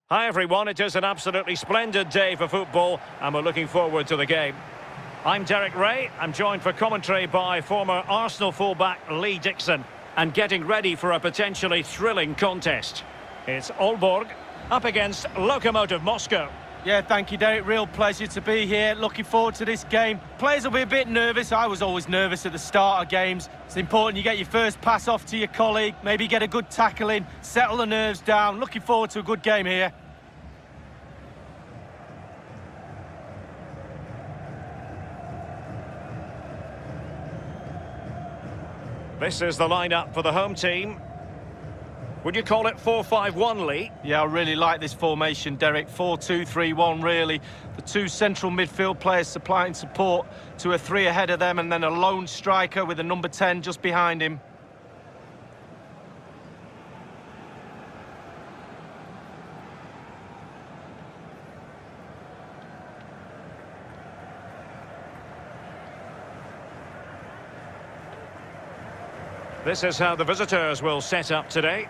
Hi everyone, it is an absolutely splendid day for football and we're looking forward to the game. I'm Derek Ray, I'm joined for commentary by former Arsenal fullback Lee Dixon and getting ready for a potentially thrilling contest. It's Aalborg up against Lokomotiv Moscow. Yeah, thank you, Derek. Real pleasure to be here. Looking forward to this game. Players will be a bit nervous. I was always nervous at the start of games. It's important you get your first pass off to your colleague, maybe get a good tackle in, settle the nerves down. Looking forward to a good game here. This is the lineup for the home team. Would you call it 4-5-1, Lee? Yeah, I really like this formation, Derek. 4-2-3-1, really. The two central midfield players supplying support to a three ahead of them, and then a lone striker with a number 10 just behind him. This is how the visitors will set up today.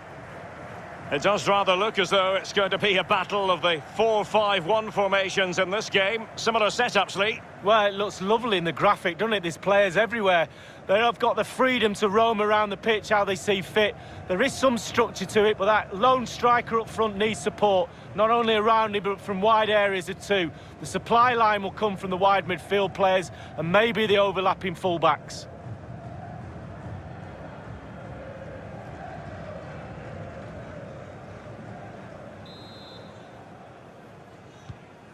It does rather look as though it's going to be a battle of the 4-5-1 formations in this game. Similar setups, Lee. Well, it looks lovely in the graphic, doesn't it? There's players everywhere. They have got the freedom to roam around the pitch how they see fit. There is some structure to it, but that lone striker up front needs support, not only around him, but from wide areas of two. The supply line will come from the wide midfield players and maybe the overlapping fullbacks.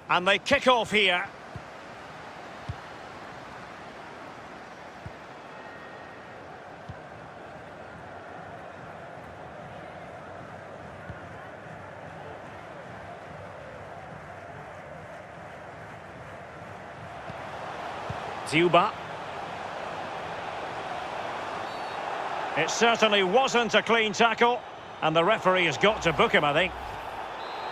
And they kick off here. Dziuba. It certainly wasn't a clean tackle, and the referee has got to book him, I think.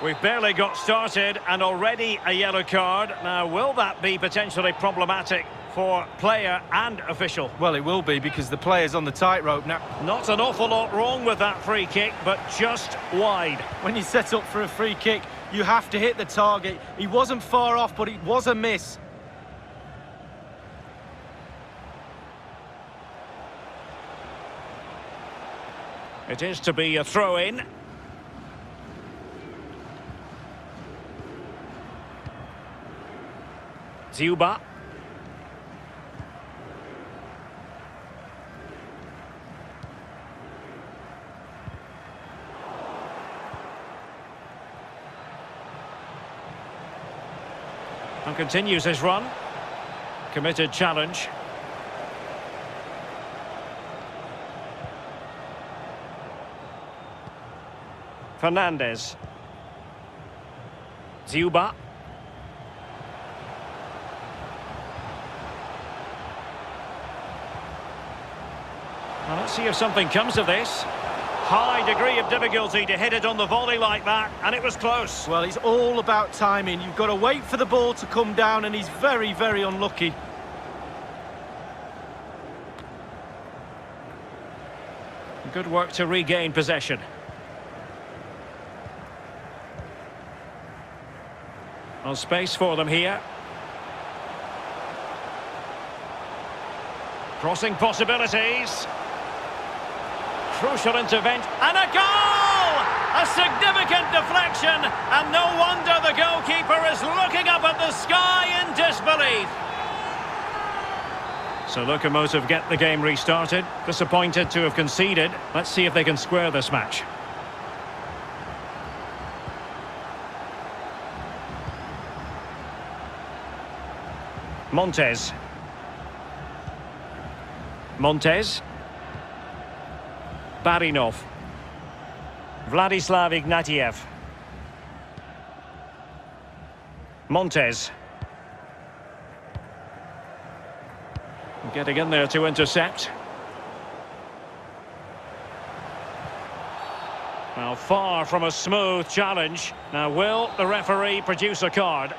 We've barely got started and already a yellow card. Now, will that be potentially problematic for player and official? Well, it will be because the player's on the tightrope now. Not an awful lot wrong with that free kick, but just wide. When you set up for a free kick, you have to hit the target. He wasn't far off, but it was a miss. It is to be a throw-in. Dziuba. And continues his run. Committed challenge. Fernandez. Dziuba. Well, let's see if something comes of this. High degree of difficulty to hit it on the volley like that, and it was close. Well, it's all about timing. You've got to wait for the ball to come down, and he's very, very unlucky. Good work to regain possession. Well, space for them here. Crossing possibilities. Crucial intervention, and a goal! A significant deflection, and no wonder the goalkeeper is looking up at the sky in disbelief. So Lokomotiv get the game restarted. Disappointed to have conceded. Let's see if they can square this match. Montes. Barinov. Vladislav Ignatiev. Montes. Getting in there to intercept. Well, far from a smooth challenge. Now, will the referee produce a card?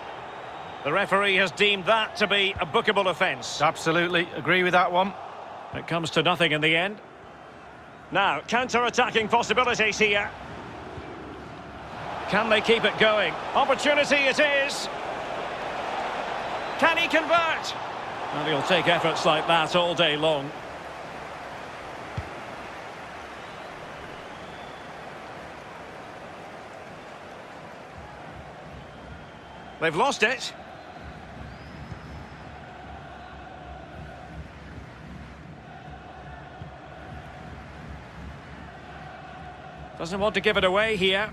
The referee has deemed that to be a bookable offence. Absolutely, agree with that one. It comes to nothing in the end. Now, counter-attacking possibilities here. Can they keep it going? Opportunity it is. Can he convert? And he'll take efforts like that all day long. They've lost it. Doesn't want to give it away here.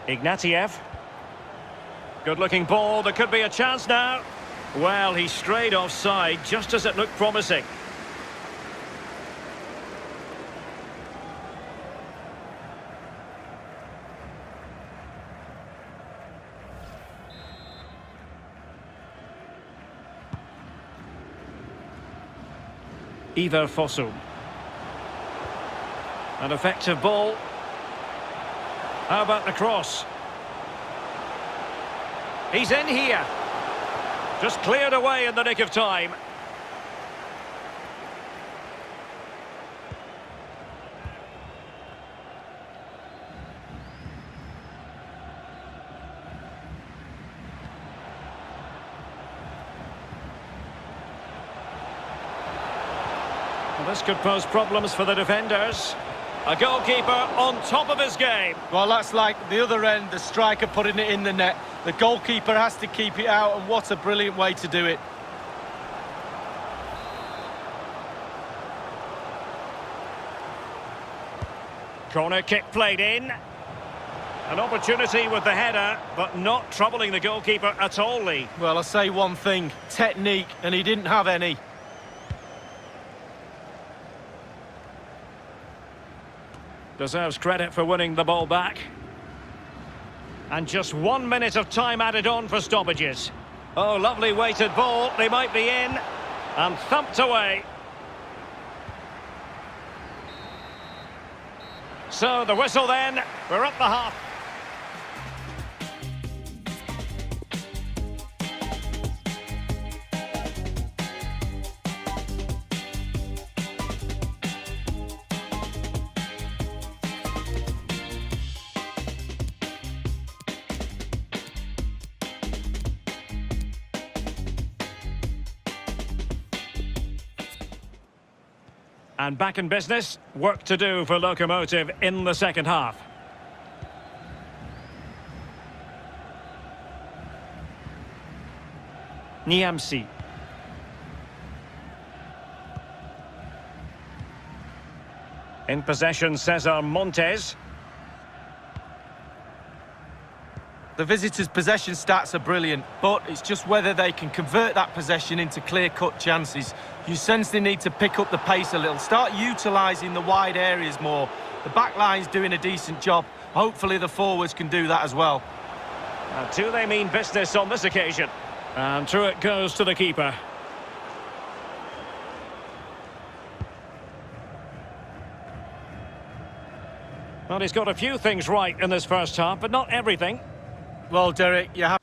Ignatiev. Good-looking ball. There could be a chance now. Well, he strayed offside just as it looked promising. Iver Fossum. An effective ball. How about the cross? He's in here. Just cleared away in the nick of time. Well, this could pose problems for the defenders. A goalkeeper on top of his game. Well, that's like the other end, the striker putting it in the net. The goalkeeper has to keep it out, and what a brilliant way to do it. Corner kick played in. An opportunity with the header, but not troubling the goalkeeper at all, Lee. Well, I'll say one thing, technique, and he didn't have any. Deserves credit for winning the ball back. And just 1 minute of time added on for stoppages. Oh, lovely weighted ball. They might be in. And thumped away. So the whistle then. We're at the half. And back in business, work to do for Lokomotiv in the second half. Niamsi. In possession, Cesar Montes. The visitors' possession stats are brilliant, but it's just whether they can convert that possession into clear-cut chances. You sense they need to pick up the pace a little, start utilising the wide areas more. The back line's doing a decent job. Hopefully the forwards can do that as well. Do they mean business on this occasion? And through it goes to the keeper. Well, he's got a few things right in this first half, but not everything. Well, Derek, you have...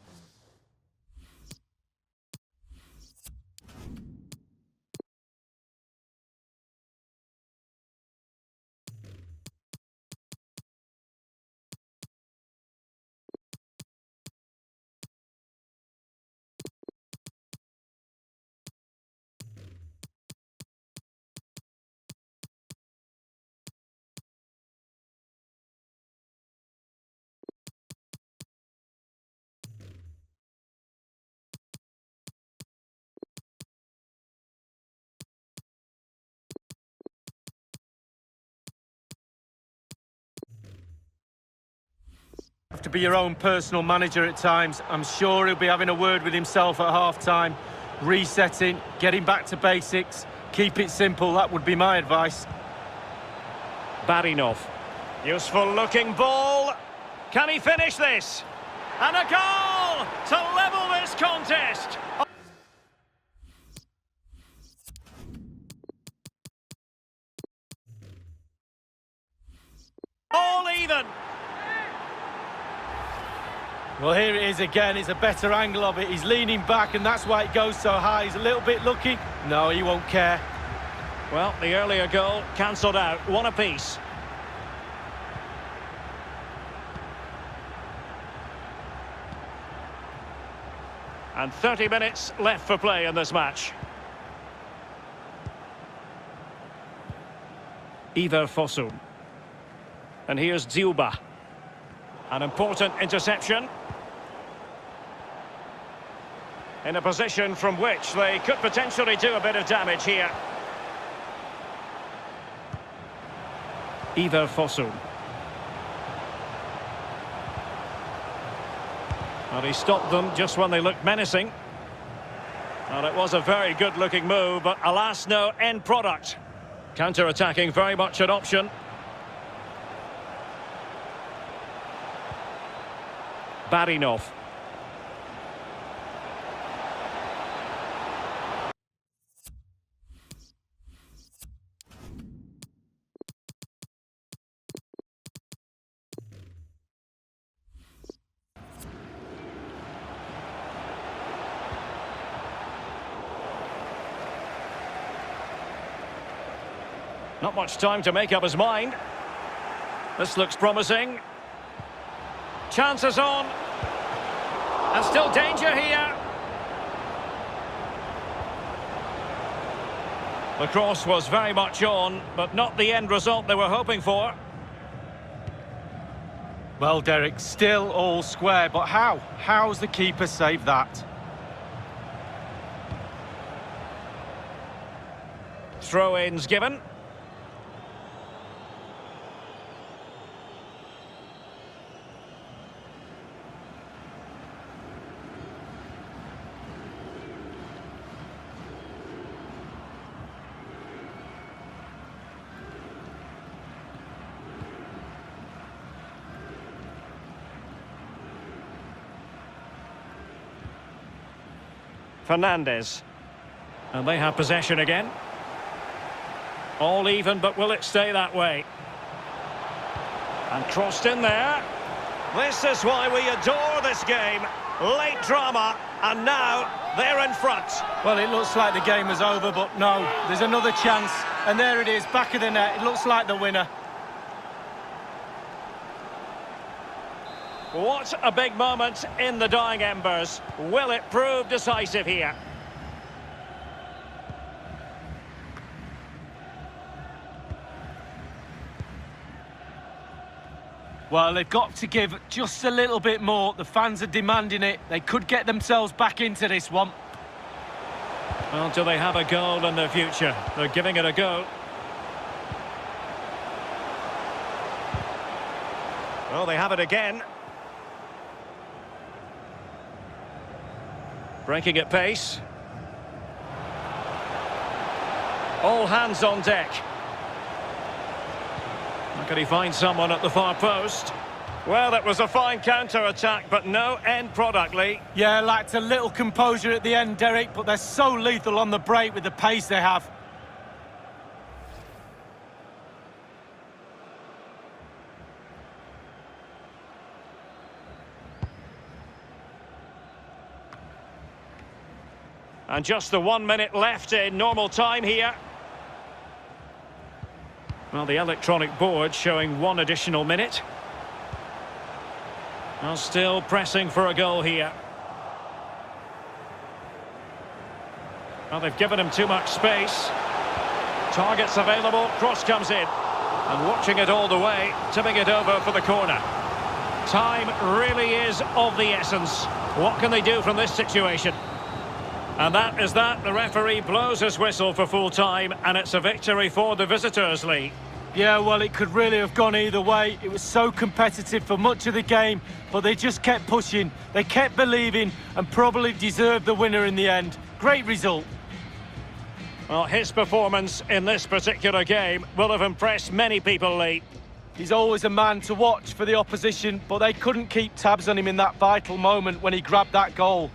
Have to be your own personal manager at times. I'm sure he'll be having a word with himself at half-time, resetting, getting back to basics. Keep it simple, that would be my advice. Barinov. Useful looking ball. Can he finish this? And a goal to level this contest. All even. Well, here it is again. It's a better angle of it. He's leaning back, and that's why it goes so high. He's a little bit lucky. No, he won't care. Well, the earlier goal cancelled out. One apiece. And 30 minutes left for play in this match. Iver Fossum. And here's Dziuba. An important interception. In a position from which they could potentially do a bit of damage here. Iver Fossum. Well, he stopped them just when they looked menacing. Well, it was a very good-looking move, but alas, no end product. Counter-attacking very much an option. Barinov. Not much time to make up his mind. This looks promising. Chances on. And still danger here. The cross was very much on, but not the end result they were hoping for. Well, Derek, still all square, but how? How's the keeper saved that? Throw-ins given. Fernandez. And they have possession again. All even, but will it stay that way? And crossed in there. This is why we adore this game. Late drama, and now they're in front. Well, it looks like the game is over, but no, there's another chance. And there it is, back of the net. It looks like the winner. What a big moment in the dying embers. Will it prove decisive here? Well, they've got to give just a little bit more. The fans are demanding it. They could get themselves back into this one. Well, do they have a goal in their future? They're giving it a go. Well, they have it again. Breaking at pace. All hands on deck. How can he find someone at the far post? Well, that was a fine counter-attack, but no end product, Lee. Yeah, lacked a little composure at the end, Derek, but they're so lethal on the break with the pace they have. And just the 1 minute left in normal time here. Well, the electronic board showing 1 additional minute. Well, still pressing for a goal here. Well, they've given him too much space. Targets available, cross comes in. And watching it all the way, tipping it over for the corner. Time really is of the essence. What can they do from this situation? And that is that. The referee blows his whistle for full time, and it's a victory for the visitors, Lee. Yeah, well, it could really have gone either way. It was so competitive for much of the game, but they just kept pushing. They kept believing and probably deserved the winner in the end. Great result. Well, his performance in this particular game will have impressed many people, Lee. He's always a man to watch for the opposition, but they couldn't keep tabs on him in that vital moment when he grabbed that goal.